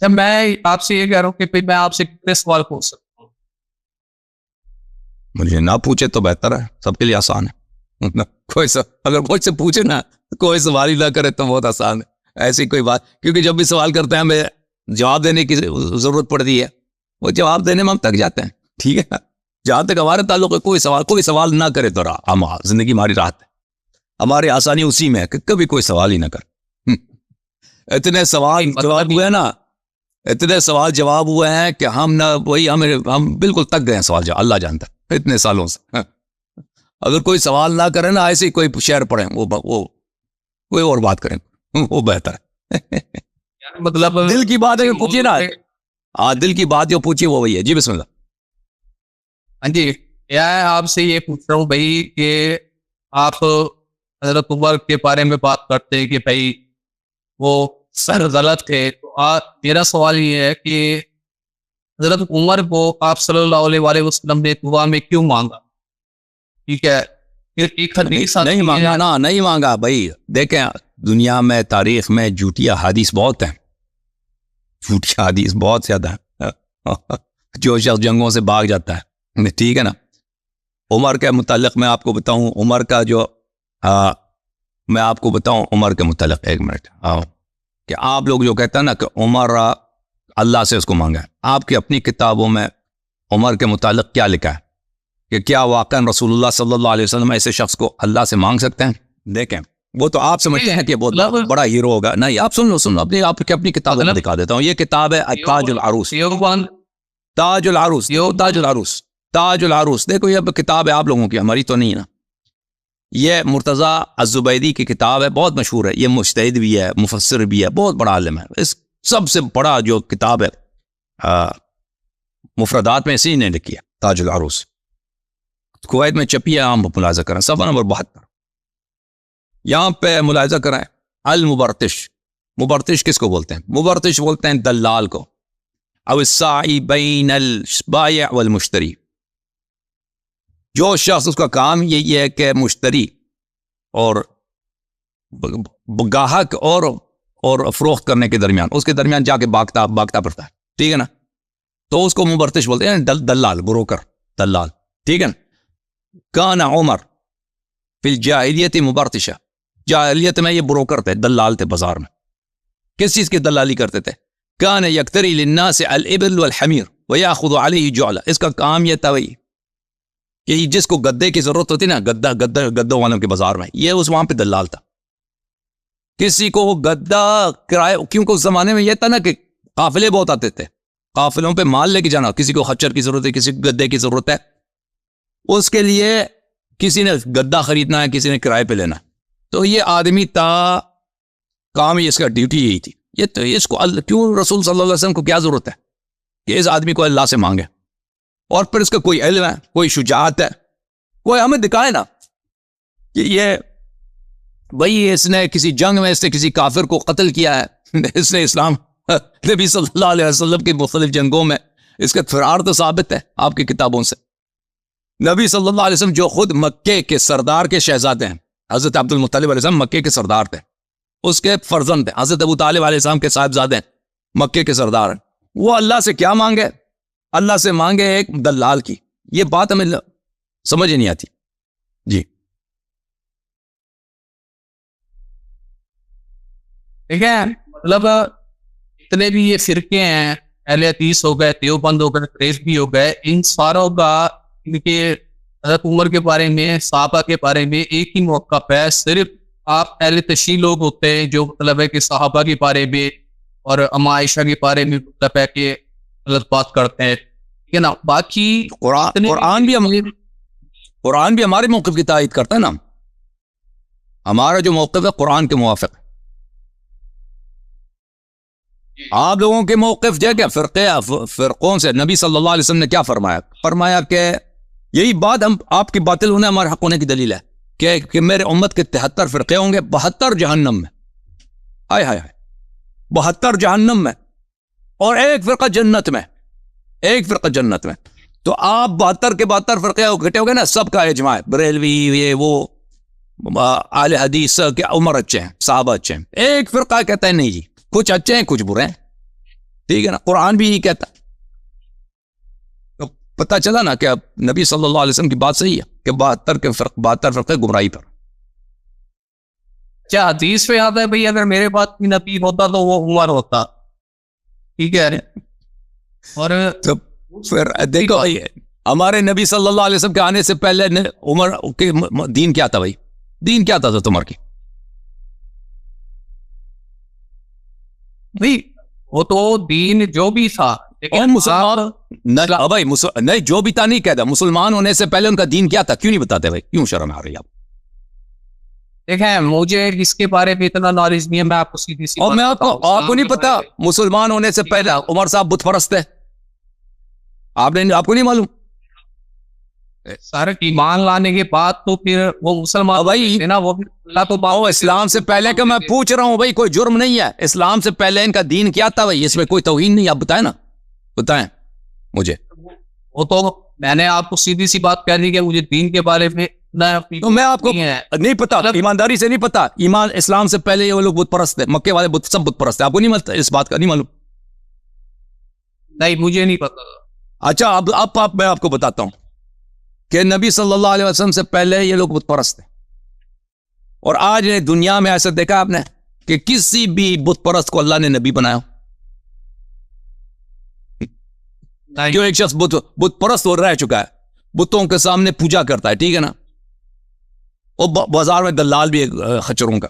جب میں آپ سے یہ کہہ رہا ہوں کہ میں آپ سے کتنے سوال پوچھ سکتا ہوں؟ مجھے نہ پوچھے تو بہتر ہے، سب کے لیے آسان ہے. اگر کوئی سے پوچھے نا، کوئی سوال ہی نہ کرے تو بہت آسان ہے. ایسی کوئی بات، کیونکہ جب بھی سوال کرتے ہیں ہمیں جواب دینے کی ضرورت پڑتی ہے، وہ جواب دینے میں ہم تک جاتے ہیں. ٹھیک ہے، جہاں تک ہمارے تعلق ہے کوئی سوال نہ کرے تو زندگی ہماری راحت ہے. ہماری آسانی اسی میں ہے کہ کبھی کوئی سوال ہی نہ کرے. اتنے سوال جواب ہوئے نا، اتنے سوال جواب ہوئے ہیں کہ ہم بالکل تک گئے ہیں سوال جواب. اللہ جانتا ہے اتنے سالوں سے. اگر کوئی سوال نہ کرے نا، ایسے کوئی شعر پڑھیں، وہ کوئی اور بات کریں، وہ بہتر ہے. مطلب دل کی بات ہے کہ پوچھیے نا. دل کی بات جو پوچھیے وہ وہی ہے. جی بسم اللہ. ہاں جی، میں آپ سے یہ پوچھ رہا ہوں بھائی کہ آپ حضرت عمر کے بارے میں بات کرتے ہیں کہ بھائی وہ سر غلط تھے. تو میرا سوال یہ ہے کہ حضرت عمر کو آپ صلی اللہ علیہ وآلہ وسلم نے دعا میں کیوں مانگا؟ ٹھیک ہے، پھر ایک حدیث نہیں مانگا نا، نہیں مانگا بھائی. دیکھیں دنیا میں، تاریخ میں جھوٹی حدیث بہت ہیں، جھوٹی حدیث بہت زیادہ ہے. جو شخص جنگوں سے بھاگ جاتا ہے، ٹھیک ہے نا. عمر کے متعلق میں آپ کو بتاؤں، عمر کا جو میں آپ کو بتاؤں عمر کے متعلق، ایک منٹ. کہ آپ لوگ جو کہتے ہیں نا کہ عمر اللہ سے اس کو مانگا ہے، آپ کی اپنی کتابوں میں عمر کے متعلق کیا لکھا ہے؟ کہ کیا واقعا رسول اللہ صلی اللہ علیہ وسلم ایسے شخص کو اللہ سے مانگ سکتے ہیں؟ دیکھیں وہ تو آپ سمجھتے ہیں کہ بہت بڑا ہیرو ہوگا. نہیں، آپ سن لو اپنی کتاب میں دکھا دیتا ہوں. یہ کتاب ہے تاج العروس. تاج العروس، تاج العروس. دیکھو یہ کتاب ہے آپ لوگوں کی، ہماری تو نہیں ہے نا. یہ مرتضیٰ الزبیدی کی کتاب ہے، بہت مشہور ہے. یہ مجتہد بھی ہے، مفسر بھی ہے، بہت بڑا عالم ہے. اس سب سے بڑا جو کتاب ہے مفردات میں اسی نے لکھی ہے، تاج العروس. کویت میں چھپی ہے، عام ملاحظہ کریں. صفحہ نمبر 72 یہاں پہ ملاحظہ کریں. المبرتش، مبرتش کس کو بولتے ہیں؟ مبرتش بولتے ہیں دلال کو، او الساعی بین البائع والمشتری. جو شخص اس کا کام یہی ہے کہ مشتری اور گاہک اور فروخت کرنے کے درمیان، اس کے درمیان جا کے باغتا پڑتا ہے. ٹھیک ہے نا. تو اس کو مبرتش بولتے ہیں، دلال، بروکر، دلال. ٹھیک ہے نا. کان عمر فی الجاہلیت مبرتشا. جاہلیت میں یہ بروکر تھے، دلال تھے بازار میں. کس چیز کی دلالی کرتے تھے؟ کان یکتری للناس الابل والحمیر ویاخذ علیہ جعلا. اس کا کام یہ تھا بھائی کہ جس کو گدے کی ضرورت ہوتی نا، گدوں والوں کے بازار میں، یہ اس وہاں پہ دلال تھا. کسی کو گدا کرائے، کیونکہ اس زمانے میں یہ تھا نا کہ قافلے بہت آتے تھے، قافلوں پہ مال لے کے جانا. کسی کو خچر کی ضرورت ہے، کسی کو گدے کی ضرورت ہے، اس کے لیے کسی نے گدا خریدنا ہے، کسی نے کرائے پہ لینا. تو یہ آدمی تھا، کام اس کا ڈیوٹی یہی تھی. یہ تو اس کو کیوں رسول صلی اللہ علیہ وسلم کو کیا ضرورت ہے کہ اس آدمی کو اللہ سے مانگے؟ اور پھر اس کا کوئی علم ہے، کوئی شجاعت ہے، کوئی ہمیں دکھائے نا کہ یہ بھائی اس نے کسی جنگ میں اس نے کسی کافر کو قتل کیا ہے، اس نے اسلام نبی صلی اللہ علیہ وسلم کی مختلف جنگوں میں اس کا فرار تو ثابت ہے آپ کی کتابوں سے. نبی صلی اللہ علیہ وسلم جو خود مکے کے سردار کے شہزادے ہیں، حضرت عبد المطلب علیہ السلام مکے کے سردار تھے، اس کے فرزند ہیں. حضرت ابو طالب علیہ السلام کے صاحبزادے ہیں، مکے کے سردار ہیں. وہ اللہ سے کیا مانگے؟ اللہ سے مانگے ایک دلال کی. یہ بات ہمیں سمجھ نہیں آتی. جی ٹھیک ہے. مطلب اتنے بھی یہ فرقے ہیں، اہل حدیث ہو گئے، دیوبند ہو گئے، ریزوی ہو گئے، ان ساروں کا ان کے حضرت عمر کے بارے میں، صحابہ کے بارے میں ایک ہی موقف ہے. صرف آپ اہل تشیع لوگ ہوتے ہیں جو مطلب ہے کہ صحابہ کے بارے میں اور اما عائشہ کے بارے میں مطلب ہے کہ غلط بات کرتے ہیں. ٹھیک ہے نا. باقی قرآن بھی ہمارے موقف کی تائید کرتا ہے نا. ہمارا جو موقف ہے قرآن کے موافق. آپ لوگوں کے موقف جو ہے کیا فرقوں سے نبی صلی اللہ علیہ وسلم نے کیا فرمایا؟ فرمایا کہ یہی بات ہم آپ کی باطل ہونے ہمارے حق ہونے کی دلیل ہے کہ میرے امت کے 73 فرقے ہوں گے، 72 جہنم میں. ہائے ہائے، 72 جہنم میں اور ایک فرقہ جنت میں، ایک فرقہ جنت میں. تو آپ 72 کے 72 فرقے اکٹھے ہو گئے نا، سب کا اجماع ہے، بریلوی یہ وہ اہل حدیث کہ عمر اچھے ہیں، صحابہ اچھے ہیں. ایک فرقہ کہتا ہے نہیں جی، کچھ اچھے ہیں کچھ برے ہیں. ٹھیک ہے نا, قرآن بھی یہی کہتا ہے. تو پتہ چلا نا کہ اب نبی صلی اللہ علیہ وسلم کی بات صحیح ہے کہ 72 فرقے گمراہی پر. کیا حدیث پہ آتا ہے بھئی اگر میرے پاس بھی نبی ہوتا تو وہ عمر ہوتا, ٹھیک ہے. اور تو پھر دیکھو ہمارے نبی صلی اللہ علیہ وسلم کے آنے سے پہلے عمر کے دین کیا تھا بھائی؟ دین کیا تھا عمر کی؟ بھئی وہ تو دین جو بھی تھا, اور مسلمان نہیں جو بھی تھا نہیں کہتا, مسلمان ہونے سے پہلے ان کا دین کیا تھا کیوں نہیں بتاتے بھائی؟ کیوں شرم آ رہی ہے آپ؟ دیکھیں مجھے اس کے بارے میں اتنا نالج نہیں ہے, میں آپ کو سیدھی سی اور میں آپ کو نہیں پتا مسلمان ہونے سے پہلے عمر صاحب بت پرست ہے, آپ کو نہیں معلوم؟ سارے ایمان لانے کے بعد تو پھر وہ مسلمان بھائی نا, وہ بھی اللہ تو اسلام سے پہلے کا میں پوچھ رہا ہوں بھائی, کوئی جرم نہیں ہے. اسلام سے پہلے ان کا دین کیا تھا بھائی؟ اس میں کوئی توہین نہیں, آپ بتائیں نا, بتائیں مجھے. وہ تو میں نے آپ کو سیدھی سی بات کہہ دی کہ مجھے دین کے بارے میں تو میں آپ کو نہیں پتا, ایمانداری سے نہیں پتا. ایمان اسلام سے پہلے یہ لوگ بت پرست ہے, مکے والے سب بت پرست ہے, آپ کو نہیں ملتا اس بات کا نہیں معلوم؟ نہیں مجھے نہیں پتا. اچھا اب میں آپ کو بتاتا ہوں کہ نبی صلی اللہ علیہ وسلم سے پہلے یہ لوگ بت پرست ہیں, اور آج دنیا میں ایسا دیکھا آپ نے کہ کسی بھی بت پرست کو اللہ نے نبی بنایا؟ جو ایک شخص بت پرست ہو رہ چکا ہے, بتوں کے سامنے پوجا کرتا ہے, ٹھیک ہے نا, اور بازار میں دلال بھی ہے خچروں کا,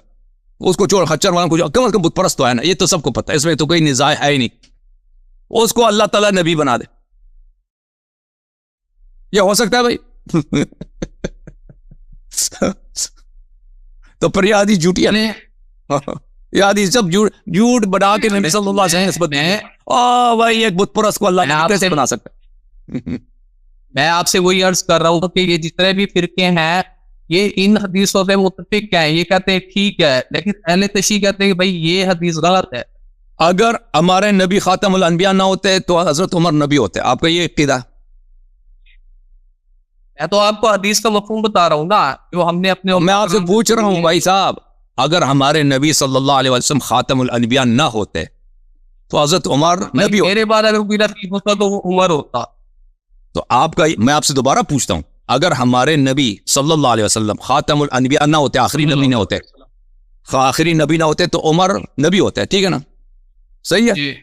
اس کو چھوڑ خچر والا کو کم از کم بت پرست تو ہے نا, یہ تو سب کو پتہ ہے, اس میں تو کوئی نزاع ہے ہی نہیں. اس کو اللہ تعالیٰ نبی بنا دے, یہ ہو سکتا ہے بھائی؟ تو پر یہ حدیث جھوٹی ہے, یہ حدیث سب جھوٹ بنا کے نبی صلی اللہ علیہ وسلم نسبت میں بھائی ایک بت پرست کو اللہ کیسے بنا سکتا ہے؟ میں آپ سے وہی عرض کر رہا ہوں کہ یہ جتنے بھی فرقے ہیں یہ ان حدیثوں سے متفق ہیں, یہ کہتے ہیں ٹھیک ہے, لیکن اہل تشیع کہتے ہیں کہ بھائی یہ حدیث غلط ہے. اگر ہمارے نبی خاتم الانبیاء نہ ہوتے تو حضرت عمر نبی ہوتے, آپ کا یہ عقیدہ؟ میں تو آپ کو حدیث کا مفہوم بتا رہا ہوں نا, جو ہم نے اپنے میں آپ سے پوچھ رہا ہوں بھائی صاحب, اگر ہمارے نبی صلی اللہ علیہ وسلم خاتم الانبیاء نہ ہوتے تو حضرت عمر نبی ہوتے. میرے بعد اگر کوئی نبی ہوتا تو وہ عمر ہوتا. تو آپ کا میں آپ سے دوبارہ پوچھتا ہوں, اگر ہمارے نبی صلی اللہ علیہ وسلم خاتم الانبیاء نہ ہوتے, آخری نبی نہ ہوتے, تو عمر نبی ہوتے, ٹھیک ہے نا؟ صحیح ہے جی.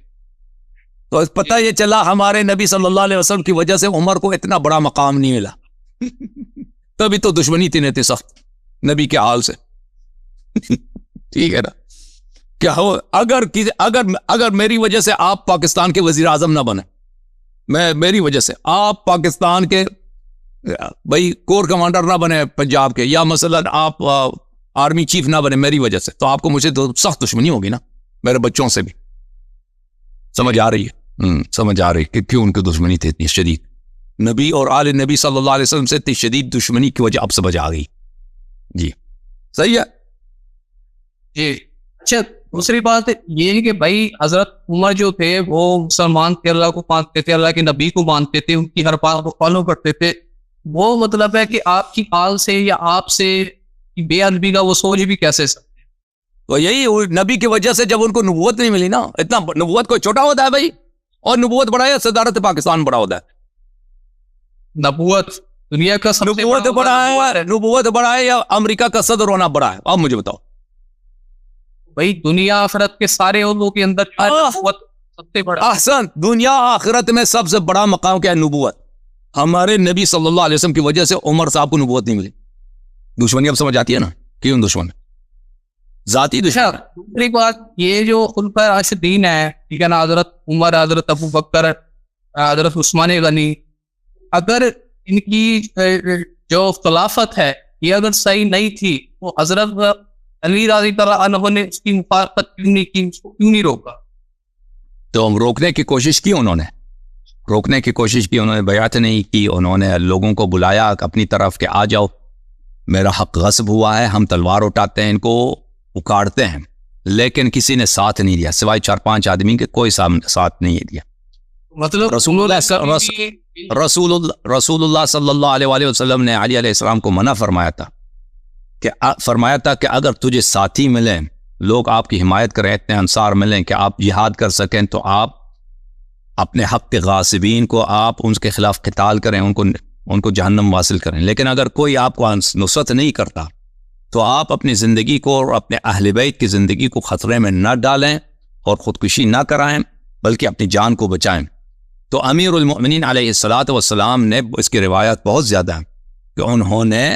تو پتہ یہ چلا ہمارے نبی صلی اللہ علیہ وسلم کی وجہ سے عمر کو اتنا بڑا مقام نہیں ملا, تبھی تو دشمنی تھی سخت نبی کے حال سے. ٹھیک ہے نا؟ کیا ہو اگر میری وجہ سے آپ پاکستان کے وزیر اعظم نہ بنے, میری وجہ سے آپ پاکستان کے بھائی کور کمانڈر نہ بنے پنجاب کے, یا مثلا آپ آرمی چیف نہ بنے میری وجہ سے, تو آپ کو مجھے تو سخت دشمنی ہوگی نا, میرے بچوں سے بھی. سمجھ آ رہی ہے؟ سمجھ آ رہی کہ کیوں ان کی دشمنی تھی اتنی شدید, نبی اور آل نبی صلی اللہ علیہ وسلم سے اتنی شدید دشمنی کی وجہ اب سمجھ آ گئی. جی صحیح ہے جی. اچھا دوسری بات یہ ہے کہ بھائی حضرت عمر جو تھے وہ مسلمان تھے, اللہ کو مانتے تھے, اللہ کے نبی کو مانتے تھے, ان کی ہر بات کو فالو کرتے تھے. وہ مطلب ہے کہ آپ کی آل سے یا آپ سے بے ادبی کا وہ سوچ بھی کیسے سکتے؟ تو یہی نبی کی وجہ سے جب ان کو نبوت نہیں ملی نا, اتنا نبوت کوئی چھوٹا ہوتا ہے بھائی, اور نبوت بڑا ہے, صدارت پاکستان بڑا ہوتا ہے. نبوت دنیا کا نبوت بڑا ہے یا امریکہ کا صدر ہونا بڑا ہے؟ آپ مجھے بتاؤ بھائی. دنیا آخرت کے سارے عضووں کے اندر نبوت سب سے بڑا. احسن, دنیا آخرت میں سب سے بڑا مقام کیا ہے؟ نبوت. ہمارے نبی صلی اللہ علیہ وسلم کی وجہ سے عمر صاحب کو نبوت نہیں ملی. دشمنی اب سمجھ آتی ہے نا کیوں دشمن ہے؟ ذاتی دشمن. دوسری بات یہ جو خلفائے راشدین ہے, ٹھیک ہے نا, حضرت عمر, حضرت ابو بکر, حضرت عثمان غنی, اگر ان کی جو خلافت ہے یہ اگر صحیح نہیں تھی تو حضرت علی رضی اللہ عنہ نے اس کی مفارقت کیوں نہیں کی, اس کو کیوں نہیں روکا؟ تو ہم روکنے کی کوشش کی, انہوں نے بیعت نہیں کی, انہوں نے لوگوں کو بلایا اپنی طرف کہ آ جاؤ, میرا حق غصب ہوا ہے, ہم تلوار اٹھاتے ہیں, ان کو اکاڑتے ہیں, لیکن کسی نے ساتھ نہیں دیا سوائے 4-5 آدمی کے, کوئی ساتھ نہیں دیا. مطلب رسول اللہ صلی اللہ علیہ وسلم نے علی علیہ السلام کو منع فرمایا تھا کہ اگر تجھے ساتھی ملیں, لوگ آپ کی حمایت کریں, اتنے انصار ملیں کہ آپ جہاد کر سکیں, تو آپ اپنے حق کے غاصبین کو آپ ان کے خلاف قتال کریں، ان کو جہنم واصل کریں. لیکن اگر کوئی آپ کو نصرت نہیں کرتا تو آپ اپنی زندگی کو اور اپنے اہل بیت کی زندگی کو خطرے میں نہ ڈالیں اور خودکشی نہ کرائیں، بلکہ اپنی جان کو بچائیں. تو امیر المؤمنین علیہ الصلاۃ والسلام نے اس کی روایت بہت زیادہ ہیں کہ انہوں نے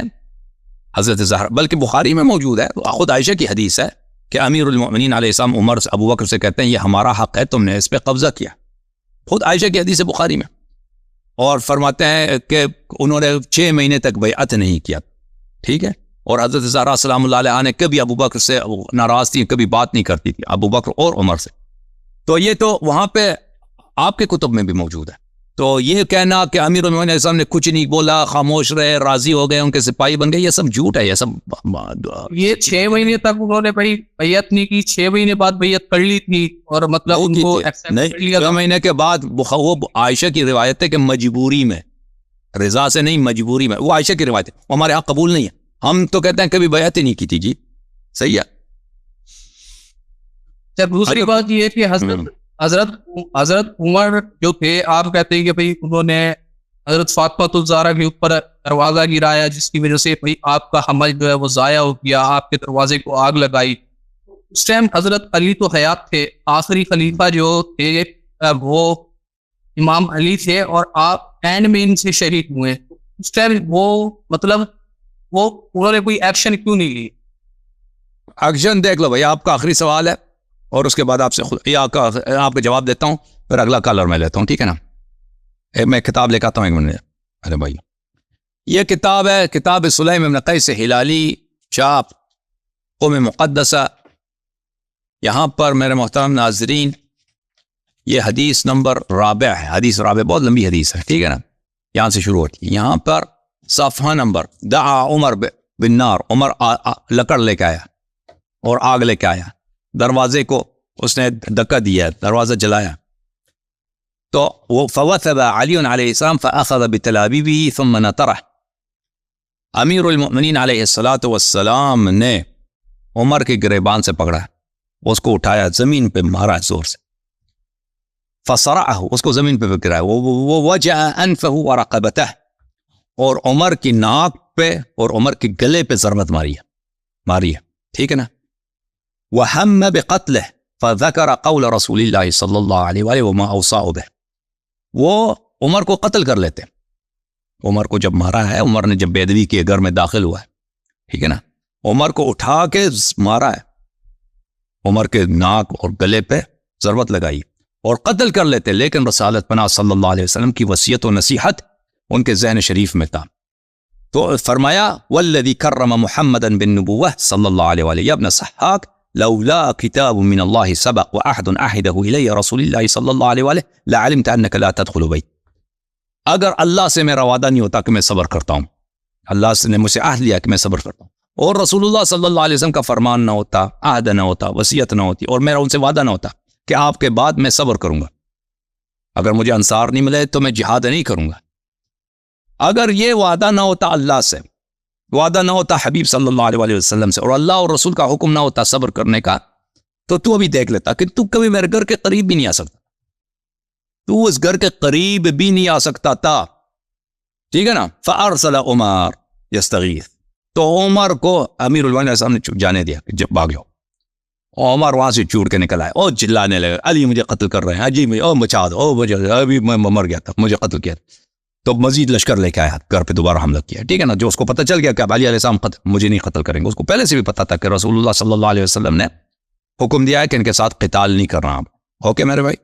حضرت زہرا، بلکہ بخاری میں موجود ہے، خود عائشہ کی حدیث ہے کہ امیر المؤمنین علیہ السلام عمر سے ابو بکر سے کہتے ہیں یہ ہمارا حق ہے، تم نے اس پہ قبضہ کیا. خود عائشہ کی حدیث ہے بخاری میں. اور فرماتے ہیں کہ انہوں نے 6 مہینے تک بیعت نہیں کیا. ٹھیک ہے. اور حضرت زہرا سلام اللہ علیہ نے کبھی ابو بکر سے ناراض تھی، کبھی بات نہیں کرتی تھی ابو بکر اور عمر سے. تو یہ تو وہاں پہ آپ کے کتب میں بھی موجود ہے. تو یہ کہنا کہ امیر المؤمنین علیہ السلام نے کچھ نہیں بولا، خاموش رہے، راضی ہو گئے، ان کے سپاہی بن گئے، یہ سب جھوٹ ہے. یہ سب یہ 6 مہینے تک انہوں نے بھائی بیعت نہیں کی، 6 مہینے بعد بیعت کر لی تھی اور مطلب ان کو نہیں، 6 مہینے کے بعد وہ عائشہ کی روایت ہے کہ مجبوری میں، رضا سے نہیں، مجبوری میں. وہ عائشہ کی روایت ہے، وہ ہمارے یہاں قبول نہیں ہے. ہم تو کہتے ہیں کبھی بیعت ہی نہیں کی تھی. جی صحیح ہے. دوسری بات یہ ہے کہ حضرت عمر جو تھے، آپ کہتے ہیں کہ بھائی انہوں نے حضرت فاطمہ الزہرا کے اوپر دروازہ گرایا، جس کی وجہ سے بھائی آپ کا حمل جو ہے وہ ضائع ہو گیا، آپ کے دروازے کو آگ لگائی. اس ٹائم حضرت علی تو حیات تھے، آخری خلیفہ جو تھے وہ امام علی تھے، اور آپ اینڈ میں ان سے شہید ہوئے. اس ٹائم وہ مطلب وہ انہوں نے کوئی ایکشن کیوں نہیں لی؟ ایکشن دیکھ لو بھائی. آپ کا آخری سوال ہے اور اس کے بعد آپ سے آپ کا جواب دیتا ہوں، پھر اگلا کالر میں لیتا ہوں. ٹھیک ہے نا. میں کتاب لے کے آتا ہوں 1 منٹ. ارے بھائی یہ کتاب ہے، کتاب سلیم بن قیس ہلالی، چاپ قوم مقدسہ. یہاں پر میرے محترم ناظرین یہ حدیث نمبر رابع ہے. حدیث رابع بہت لمبی حدیث ہے. ٹھیک ہے نا. یہاں سے شروع ہوتی ہے. یہاں پر صفحہ نمبر دعا عمر بالنار. عمر لکڑ لے کے آیا اور آگ لے کے آیا، دروازے کو اس نے دھکا دیا، دروازہ جلایا. تو وہ فوثب علی علیہ السلام فاخذ بتلابیبه ثم نطرح. امیر المؤمنین علیہ الصلاۃ والسلام نے عمر کے گریبان سے پکڑا، اس کو اٹھایا، زمین پہ مارا زور سے. فصرعه، اس کو زمین پہ گرایا. ووجع انفه ورقبته، اور عمر کی ناک پہ اور عمر کے گلے پہ ضربت ماری ہے. ٹھیک ہے نا. وهم بقتله فذكر قول رسول اللہ صلی اللہ علیہ وآلہ وما اوصاه به. وہ عمر کو قتل کر لیتے. عمر کو جب مارا ہے، عمر نے جب بے ادبی کے گھر میں داخل ہوا ہے، ٹھیک ہے نا، عمر کو اٹھا کے مارا ہے، عمر کے ناک اور گلے پہ ضربت لگائی اور قتل کر لیتے. لیکن رسالت پناہ صلی اللہ علیہ وسلم کی وصیت و نصیحت ان کے ذہن شریف میں تھا. تو فرمایا والذی کرم محمدا بالنبوہ صلی اللہ علیہ وآلہ ابن صحاق لولا کتاب من اللہ سبق واحد احدہ الی رسول اللہ صلی اللہ علیہ وآلہ لعلمت انک لا تدخل بیت. اگر اللہ سے میرا وعدہ نہیں ہوتا کہ میں صبر کرتا ہوں، اللہ سے نے مجھ سے عہد لیا کہ میں صبر کرتا ہوں، اور رسول اللہ صلی اللہ علیہ وسلم کا فرمان نہ ہوتا، عہد نہ ہوتا، وصیت نہ ہوتی، اور میرا ان سے وعدہ نہ ہوتا کہ آپ کے بعد میں صبر کروں گا، اگر مجھے انصار نہیں ملے تو میں جہاد نہیں کروں گا، اگر یہ وعدہ نہ ہوتا اللہ سے، وعدہ نہ ہوتا حبیب صلی اللہ علیہ وآلہ وسلم سے، اور اللہ اور رسول کا حکم نہ ہوتا صبر کرنے کا، تو ابھی دیکھ لیتا کہ تو کبھی میرے گھر کے قریب بھی نہیں آ سکتا، تو اس گھر کے قریب بھی نہیں آ سکتا تھا. ٹھیک ہے نا. فارسل عمر یستغیث، تو عمر کو امیر المؤمنین علیہ السلام نے جانے دیا کہ جب بھاگ جاؤ. عمر وہاں سے چوٹ کے نکل آئے اور چلانے لگے علی مجھے قتل کر رہے ہیں، جی میں او مچا دو، او مجھے ابھی میں مر گیا تھا، مجھے قتل کیا. تو مزید لشکر لے کے آیا، گھر پہ دوبارہ حملہ کیا. ٹھیک ہے نا. جو اس کو پتہ چل گیا کہ اب علی علیہ السلام مجھے نہیں قتل کریں گے، اس کو پہلے سے بھی پتا تھا کہ رسول اللہ صلی اللہ علیہ وسلم نے حکم دیا ہے کہ ان کے ساتھ قتال نہیں کرنا. آپ اوکے میرے بھائی.